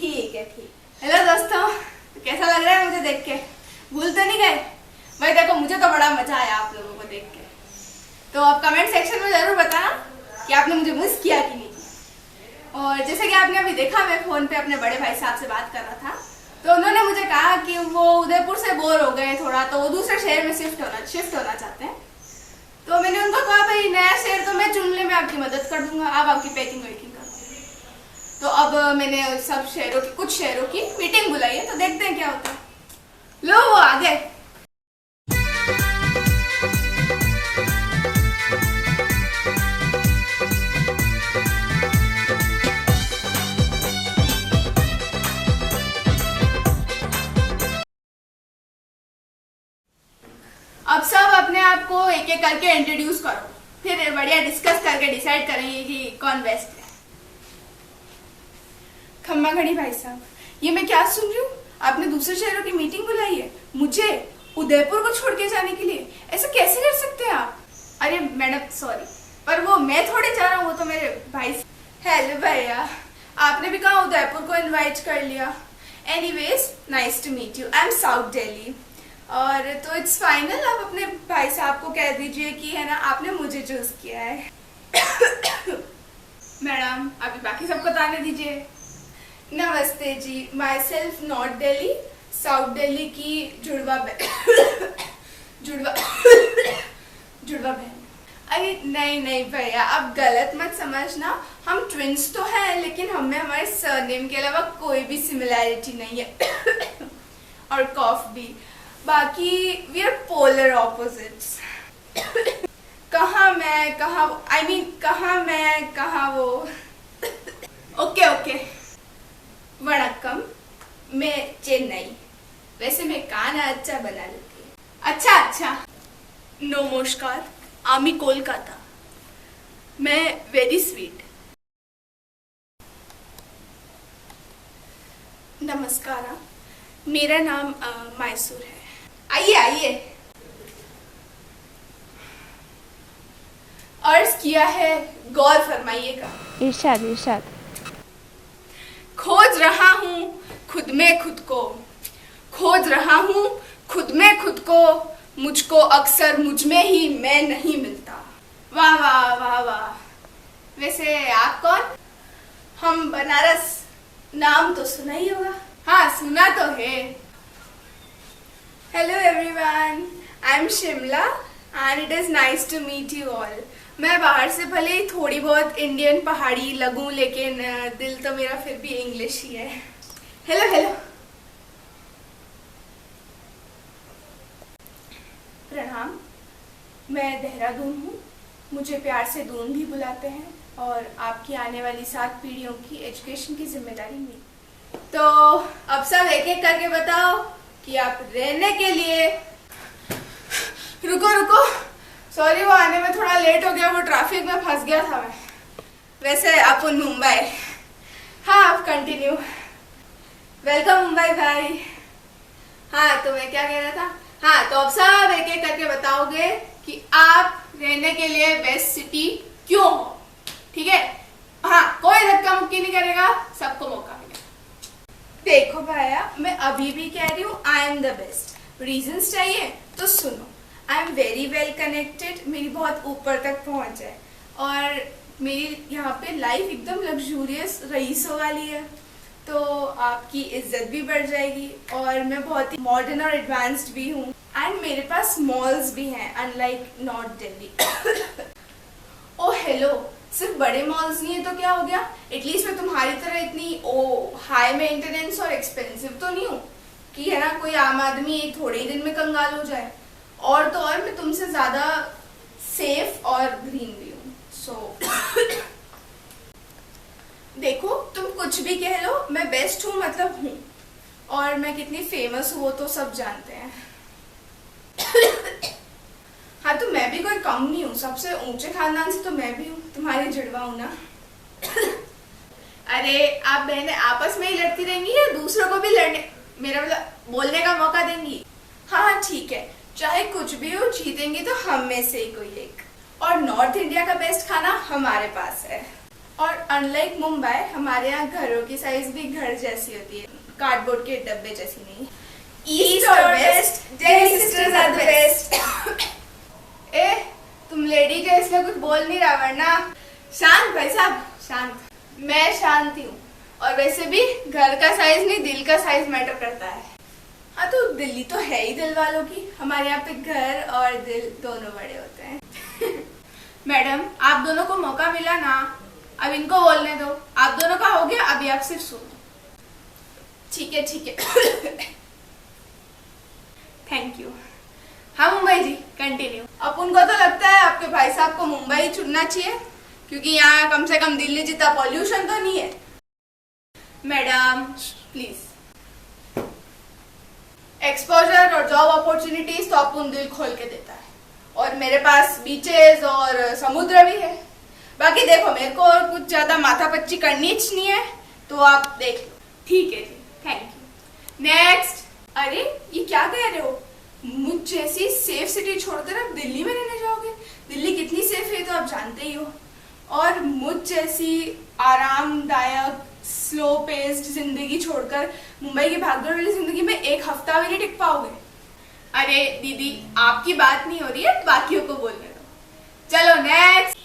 ठीक है ठीक। हेलो दोस्तों, कैसा लग रहा है मुझे देख के? भूल तो नहीं गए? भाई देखो, मुझे तो बड़ा मजा आया आप लोगों को देख के। तो आप कमेंट सेक्शन में जरूर बताना कि आपने मुझे मिस किया कि नहीं। और जैसे कि आपने अभी देखा, मैं फोन पे अपने बड़े भाई साहब से बात कर रहा था, तो उन्होंने मुझे कहा कि वो उदयपुर से बोर हो गए थोड़ा, तो वो दूसरे शहर में शिफ्ट होना चाहते हैं। तो मैंने उनको कहा भाई नया शहर तो मैं चुनने में आपकी मदद कर दूंगा, आप आपकी पैकिंग वैकिंग कर। तो अब मैंने सब शहरों की, कुछ शहरों की मीटिंग बुलाई है, तो देखते हैं क्या होता है। लो वो आ गए। अब सब अपने आप को एक एक करके इंट्रोड्यूस करो, फिर बढ़िया डिस्कस करके डिसाइड करेंगे कि कौन बेस्ट है। खम्मा घड़ी भाई साहब, ये मैं क्या सुन रही हूँ? आपने दूसरे शहरों की मीटिंग बुलाई है मुझे उदयपुर को छोड़ के जाने के लिए? ऐसा कैसे कर सकते हैं आप? अरे मैडम सॉरी, पर वो मैं थोड़े जा रहा हूँ, वो तो मेरे भाई। हेलो भैया, आपने भी कहा उदयपुर को इनवाइट कर लिया। Anyways nice to meet you, I am South Delhi. और तो इट्स फाइनल, आप अपने भाई साहब को कह दीजिए कि है ना, आपने मुझे चूज किया है। मैडम अभी बाकी सबको बताने दीजिए। नमस्ते जी, myself north Delhi, south Delhi की जुड़वा बहन। अरे नहीं भैया, आप गलत मत समझना, हम ट्विंस तो हैं, लेकिन हमें हमारे सरनेम के अलावा कोई भी सिमिलैरिटी नहीं है। और कॉफ भी, बाकी वी आर पोलर ऑपोजिट्स। कहाँ मैं कहाँ वो, आई मीन कहाँ मैं कहाँ वो। ओके वणक्कम, मैं चेन्नई। वैसे मैं काना अच्छा बना लेती हूँ। अच्छा नमस्कार, आमी कोलकाता। मैं वेरी स्वीट। नमस्कार, मेरा नाम मैसूर है। आइए। अर्ज किया है, गौर फरमाइएगा। इरशाद। खोज रहा हूँ खुद में खुद को, खोज रहा हूँ खुद में खुद को, मुझको अक्सर मुझ में ही मैं नहीं मिलता। वाह। वैसे आप कौन? हम बनारस, नाम तो सुना ही होगा। हाँ सुना तो है। Hello everyone, I am Shimla and it is nice to meet you all. मैं बाहर से भले ही थोड़ी बहुत इंडियन पहाड़ी लगूं, लेकिन दिल तो मेरा फिर भी इंग्लिश ही है। हेलो। प्रणाम, मैं देहरादून हूँ, मुझे प्यार से दून भी बुलाते हैं, और आपकी आने वाली 7 पीढ़ियों की एजुकेशन की जिम्मेदारी मेरी। तो अब सब एक एक करके बताओ कि आप रहने के लिए। रुको, सॉरी वो आने में थोड़ा लेट हो गया, वो ट्रैफिक में फंस गया था मैं। वैसे अपन मुंबई। हाँ आप कंटिन्यू। वेलकम मुंबई भाई। हाँ तो मैं क्या कह रहा था? हाँ तो अब सब एक एक करके बताओगे कि आप रहने के लिए बेस्ट सिटी क्यों हो, ठीक है? हाँ कोई धक्का मुक्की नहीं करेगा, सबको मौका मिलेगा। देखो भैया, मैं अभी भी कह रही हूँ आई एम द बेस्ट। रीजंस चाहिए तो सुनो। I am very well connected, मेरी बहुत ऊपर तक पहुंच है, और मेरी यहाँ पे लाइफ एकदम लग्जूरियस रईसों वाली है, तो आपकी इज्जत भी बढ़ जाएगी, और मैं बहुत ही मॉडर्न और एडवांस्ड भी हूँ, एंड मेरे पास मॉल्स भी हैं अनलाइक नॉर्थ दिल्ली। ओ हेलो, सिर्फ बड़े मॉल्स नहीं है तो क्या हो गया? एटलीस्ट मैं तुम्हारी तरह इतनी हाई मेंटेनेंस और एक्सपेंसिव तो नहीं हूँ कि है ना कोई आम आदमी थोड़े ही दिन में कंगाल हो जाए। और तो और मैं तुमसे ज्यादा सेफ और ग्रीन भी हूँ। सो देखो, तुम कुछ भी कह लो, मैं बेस्ट हूँ मतलब हूँ, और मैं कितनी फेमस हूँ वो तो सब जानते हैं। हाँ तो मैं भी कोई कम नहीं हूँ, सबसे ऊंचे खानदान से तो मैं भी हूँ, तुम्हारी जुड़वा हूँ ना। अरे आप बहनें आपस में ही लड़ती रहेंगी या दूसरों को भी लड़ने, मेरा मतलब बोलने का मौका देंगी? हाँ ठीक है, चाहे कुछ भी हो, जीतेंगे तो हम में से ही कोई एक। और नॉर्थ इंडिया का बेस्ट खाना हमारे पास है। और अनलाइक मुंबई, हमारे यहाँ घरों की साइज भी घर जैसी होती है, कार्डबोर्ड के डब्बे जैसी नहीं। ईस्ट और west, Delhi sisters are the best. ए, तुम लेडी के इसमें कुछ बोल नहीं रहा वरना। शांत भाई साहब, शांत। मैं शांत ही हूँ। और वैसे भी घर का साइज नहीं, दिल का साइज मैटर करता है। हाँ तो दिल्ली तो है ही दिल वालों की। हमारे यहाँ पे घर और दिल दोनों बड़े होते हैं। मैडम, आप दोनों को मौका मिला ना, अब इनको बोलने दो। आप दोनों का हो गया, अभी आप सिर्फ सुनो। ठीक है ठीक है। Thank you. हाँ मुंबई जी, कंटिन्यू। अब उनको तो लगता है आपके भाई साहब को मुंबई चुनना चाहिए, क्योंकि यहाँ कम से कम दिल्ली जितना पॉल्यूशन तो नहीं है। Madam please. एक्सपोजर और जॉब अपॉर्चुनिटीज तो अपन दिल खोल के देता है, और मेरे पास बीचेस और समुद्र भी है। बाकी देखो, मेरे को और कुछ ज्यादा माथापच्ची करनी नहीं है, तो आप देख लो। ठीक है जी, थैंक यू। नेक्स्ट। अरे ये क्या कह रहे हो? मुझ जैसी सेफ सिटी छोड़कर आप दिल्ली में रहने जाओगे? दिल्ली कितनी सेफ है तो आप जानते ही हो। और मुझ जैसी आरामदायक स्लो पेस्ड जिंदगी छोड़कर मुंबई की भागदौड़ वाली जिंदगी में एक हफ्ता भी नहीं टिक पाओगे। अरे दीदी, आपकी बात नहीं हो रही है, बाकियों को बोलने दो। चलो नेक्स्ट।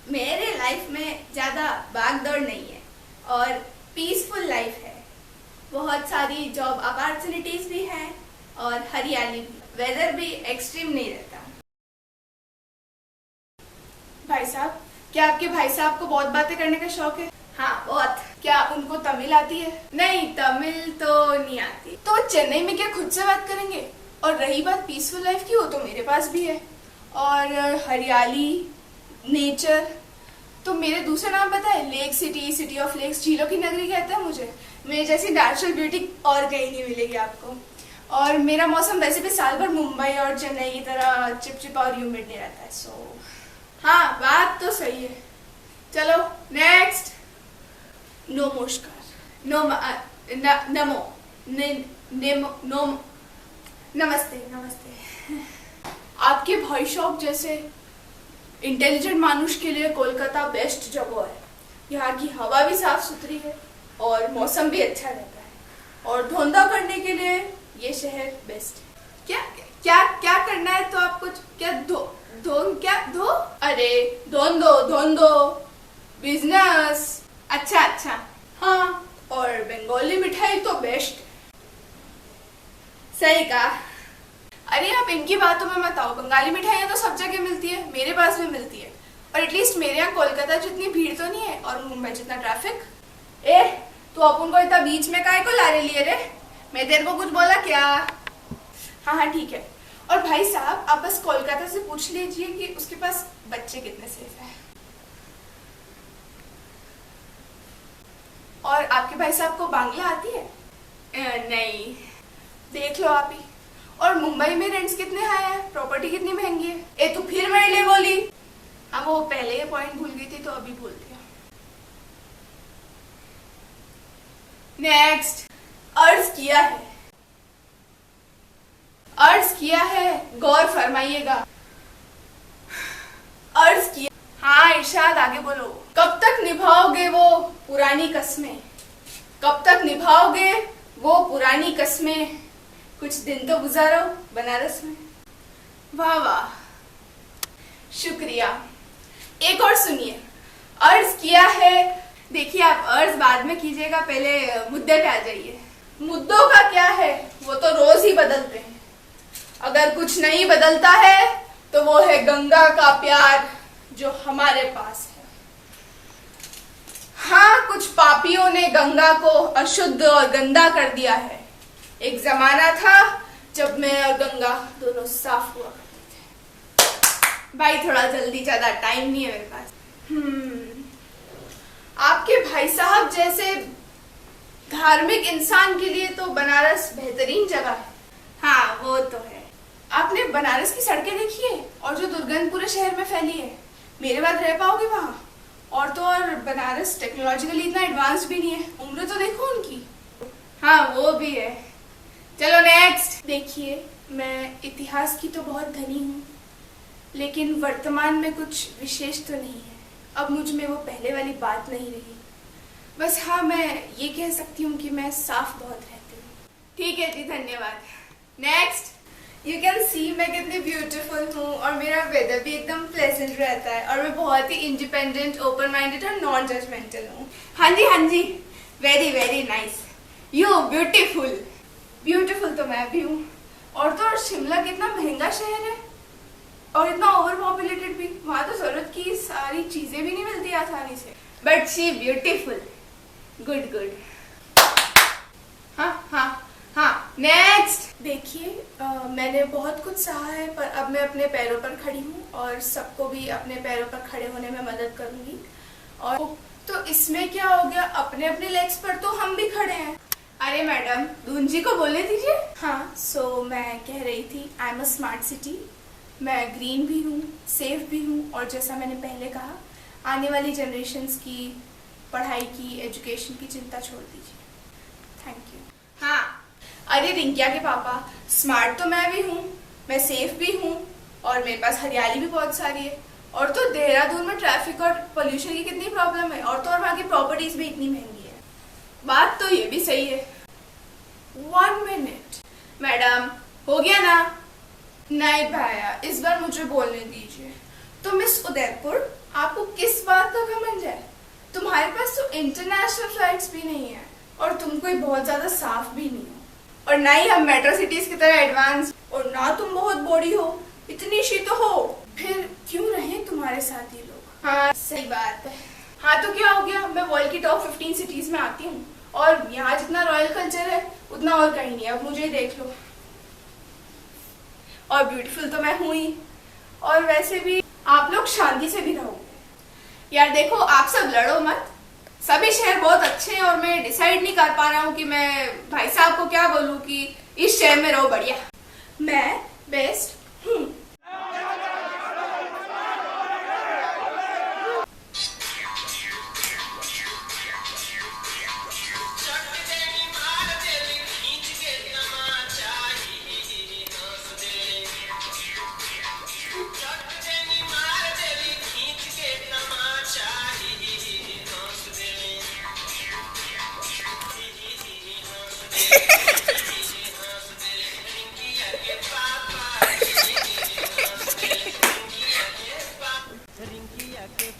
मेरे लाइफ में ज्यादा भागदौड़ नहीं है और पीसफुल लाइफ है। बहुत सारी जॉब अपॉर्चुनिटीज भी हैं और हरियाली भी। वेदर भी एक्सट्रीम नहीं रहता। भाई साहब, क्या आपके भाई साहब को बहुत बातें करने का शौक है? हाँ बहुत। क्या उनको तमिल आती है? नहीं, तमिल तो नहीं आती। तो चेन्नई में क्या खुद से बात करेंगे? और रही बात पीसफुल लाइफ की, वो तो मेरे पास भी है। और हरियाली, नेचर, तो मेरे दूसरे नाम पता है? Lake city, city of lakes, झीलों की नगरी कहते हैं मुझे। मेरे जैसी नेचुरल ब्यूटी और कहीं नहीं मिलेगी आपको। और मेरा मौसम वैसे भी साल भर मुंबई और चेन्नई की तरह चिपचिपा और ह्यूमिड नहीं रहता है। सो हाँ, बात तो सही है। चलो नेक्स्ट। नमस्कार, नमो, नो, नमस्ते नमस्ते। आपके भाई साहब जैसे इंटेलिजेंट मानुष के लिए कोलकाता बेस्ट जगह है। यहाँ की हवा भी साफ सुथरी है और मौसम भी अच्छा रहता है, और धंधा करने के लिए ये शहर बेस्ट है। क्या क्या क्या करना है तो आप कुछ क्या धो? अरे धोंदो बिजनेस। अच्छा हाँ, और बंगाली मिठाई तो बेस्ट। सही कहा। अरे आप इनकी बातों में मत आओ, बंगाली मिठाइयाँ तो सब जगह मिलती है, मेरे पास भी मिलती है। और एटलीस्ट मेरे यहाँ कोलकाता जितनी भीड़ तो नहीं है, और मुंबई जितना ट्रैफिक। तो अपन को इतना बीच में काहे को लारे लिए रे? मैं तेरे को कुछ बोला क्या? हाँ ठीक है। और भाई साहब, आप बस कोलकाता से पूछ लीजिए कि उसके पास बच्चे कितने सेफ है। और आपके भाई साहब को बांग्ला आती है? नहीं, देख लो आप ही। और मुंबई में रेंट्स कितने हाई है, प्रॉपर्टी कितनी महंगी है। तो फिर मेरे लिए बोली। हाँ, वो पहले ये पॉइंट भूल गई थी तो अभी भूल दिया। नेक्स्ट। अर्ज किया है, गौर फरमाइएगा। अर्ज किया। हाँ इरशाद, आगे बोलो। कब तक निभाओगे वो पुरानी कस्में? कब तक निभाओगे वो पुरानी कस्में? कुछ दिन तो गुजारो बनारस में। वाह वाह, शुक्रिया। एक और सुनिए। अर्ज किया है। देखिए, आप अर्ज बाद में कीजिएगा, पहले मुद्दे पे आ जाइए। मुद्दों का क्या है, वो तो रोज ही बदलते हैं। अगर कुछ नहीं बदलता है तो वो है गंगा का प्यार जो हमारे पास है। हाँ, कुछ पापियों ने गंगा को अशुद्ध और गंदा कर दिया है। एक जमाना था जब मैं और गंगा दोनों साफ हुआ करते थे। भाई थोड़ा जल्दी, ज्यादा टाइम नहीं है मेरे पास। आपके भाई साहब जैसे धार्मिक इंसान के लिए तो बनारस बेहतरीन जगह है। हाँ वो तो है। आपने बनारस की सड़कें देखी है, और जो दुर्गंध पूरे शहर में फैली है। मेरे बाद रह पाओगे वहाँ? और तो और बनारस टेक्नोलॉजिकली इतना एडवांस भी नहीं है। उम्र तो देखो उनकी। हाँ वो भी है। चलो नेक्स्ट। देखिए, मैं इतिहास की तो बहुत धनी हूँ, लेकिन वर्तमान में कुछ विशेष तो नहीं है। अब मुझ में वो पहले वाली बात नहीं रही। बस हाँ, मैं ये कह सकती हूँ कि मैं साफ बहुत रहती हूँ। ठीक है जी, धन्यवाद। नेक्स्ट। यू कैन सी मैं कितनी ब्यूटीफुल हूँ और मेरा वेदर भी एकदम प्लेजेंट रहता है और मैं बहुत ही इंडिपेंडेंट, ओपन माइंडेड और नॉन जजमेंटल हूँ। हाँ जी, very very nice. You beautiful. Beautiful तो मैं भी हूँ। और तो और शिमला कितना महंगा शहर है और इतना ओवर पॉपुलेटेड भी। वहाँ तो जरूरत की सारी चीजें भी नहीं मिलती आसानी से। But she beautiful. Good good. हाँ, नेक्स्ट। देखिए, मैंने बहुत कुछ सहा है पर अब मैं अपने पैरों पर खड़ी हूँ और सबको भी अपने पैरों पर खड़े होने में मदद करूंगी। और तो इसमें क्या हो गया, अपने अपने लेग्स पर तो हम भी खड़े हैं। अरे मैडम, दून जी को बोलने दीजिए। हाँ, सो मैं कह रही थी, I am a smart city. मैं ग्रीन भी हूँ, सेफ भी हूँ और जैसा मैंने पहले कहा, आने वाली जनरेशन्स की पढ़ाई की, एजुकेशन की चिंता छोड़ दीजिए। Thank you. हाँ, अरे रिंकिया के पापा, स्मार्ट तो मैं भी हूँ, मैं सेफ भी हूँ और मेरे पास हरियाली भी बहुत सारी है। और तो देहरादून में ट्रैफिक और पोल्यूशन की कितनी प्रॉब्लम है और तो और वहाँ की प्रॉपर्टीज भी इतनी महंगी है। बात तो ये भी सही है। 1 मिनट मैडम, हो गया ना? नहीं भैया, इस बार मुझे बोलने दीजिए। तो मिस उदयपुर, आपको किस बात का घमंड है? तुम्हारे पास तो इंटरनेशनल फ्लाइट्स भी नहीं है और तुम कोई बहुत ज्यादा साफ भी नहीं हो और ना ही हम मेट्रो सिटीज की तरह एडवांस, और ना तुम बहुत बॉडी हो, इतनी शी तो हो। फिर क्यों रहे तुम्हारे साथ ये लोग? हाँ सही बात है। हाँ तो क्या हो गया, मैं वर्ल्ड की टॉप 15 सिटीज में आती हूँ और यहाँ जितना रॉयल कल्चर है उतना और कहीं नहीं। अब मुझे देख लो। और ब्यूटीफुल तो मैं हूँ ही, और वैसे भी आप लोग शांति से भी रहोगे। यार देखो, आप सब लड़ो मत। सभी शहर बहुत अच्छे हैं और मैं डिसाइड नहीं कर पा रहा हूँ कि मैं भाई साहब को क्या बोलूँ कि इस शहर में रहो बढ़िया। मैं बेस्ट हूँ।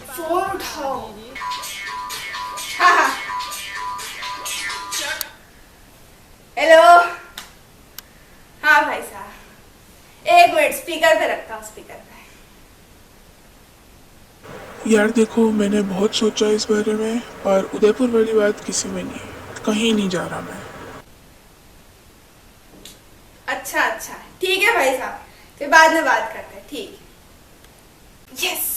फोन उठाओ। हाँ, हेलो। हाँ भाई साहब, 1 मिनट स्पीकर पे रखता हूँ, स्पीकर पे। यार देखो, मैंने बहुत सोचा इस बारे में, पर उदयपुर वाली बात किसी में नहीं, कहीं नहीं जा रहा मैं। अच्छा, ठीक है भाई साहब, फिर बाद में बात करते हैं। ठीक। यस,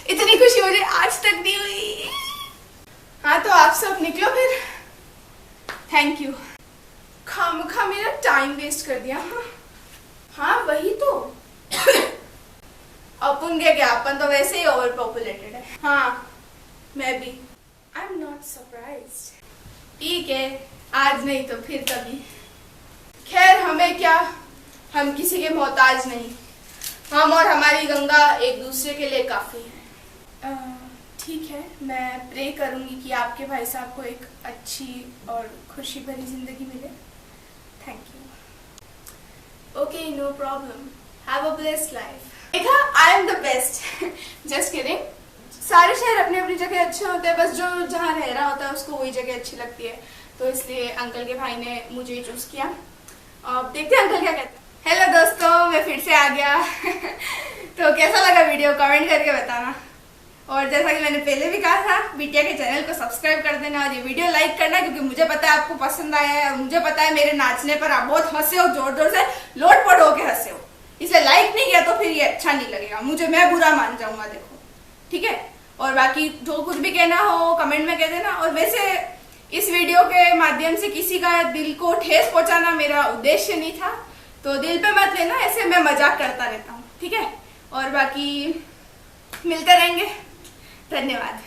इतनी खुशी मुझे आज तक नहीं हुई। हाँ तो आप सब निकलो फिर। Thank you. खामखा मेरा टाइम वेस्ट कर दिया। हाँ वही तो। अपन के क्या, अपन तो वैसे ही ओवर पॉपुलेटेड है। हाँ मैं भी। I am not surprised. ठीक है, आज नहीं तो फिर कभी। खैर हमें क्या, हम किसी के मोहताज नहीं। हम और हमारी गंगा एक दूसरे के लिए काफी है। ठीक है, मैं प्रे करूंगी कि आपके भाई साहब को एक अच्छी और खुशी भरी जिंदगी मिले। Thank you. Okay, no problem. Have a blessed life. देखा, I am the best. Just kidding. सारे शहर अपनी अपनी जगह अच्छे होते हैं, बस जो जहाँ रह रहा होता है उसको वही जगह अच्छी लगती है। तो इसलिए अंकल के भाई ने मुझे ही चूज किया। अब देखते हैं अंकल क्या कहते हैं। हेलो दोस्तों, मैं फिर से आ गया। तो कैसा लगा वीडियो, कमेंट करके बताना। और जैसा कि मैंने पहले भी कहा था, बिटिया के चैनल को सब्सक्राइब कर देना और ये वीडियो लाइक करना, क्योंकि मुझे पता है आपको पसंद आया है और मुझे पता है मेरे नाचने पर आप बहुत हंसे हो, जोर जोर से लोटपोट होके हंसे हो। इसलिए लाइक नहीं किया तो फिर ये अच्छा नहीं लगेगा, मुझे, मैं बुरा मान जाऊंगा। देखो ठीक है, और बाकी जो कुछ भी कहना हो कमेंट में कह देना। और वैसे इस वीडियो के माध्यम से किसी का दिल को ठेस पहुंचाना मेरा उद्देश्य नहीं था, तो दिल पे मत लेना, ऐसे मैं मजाक करता रहता हूँ। ठीक है, और बाकी मिलते रहेंगे। धन्यवाद।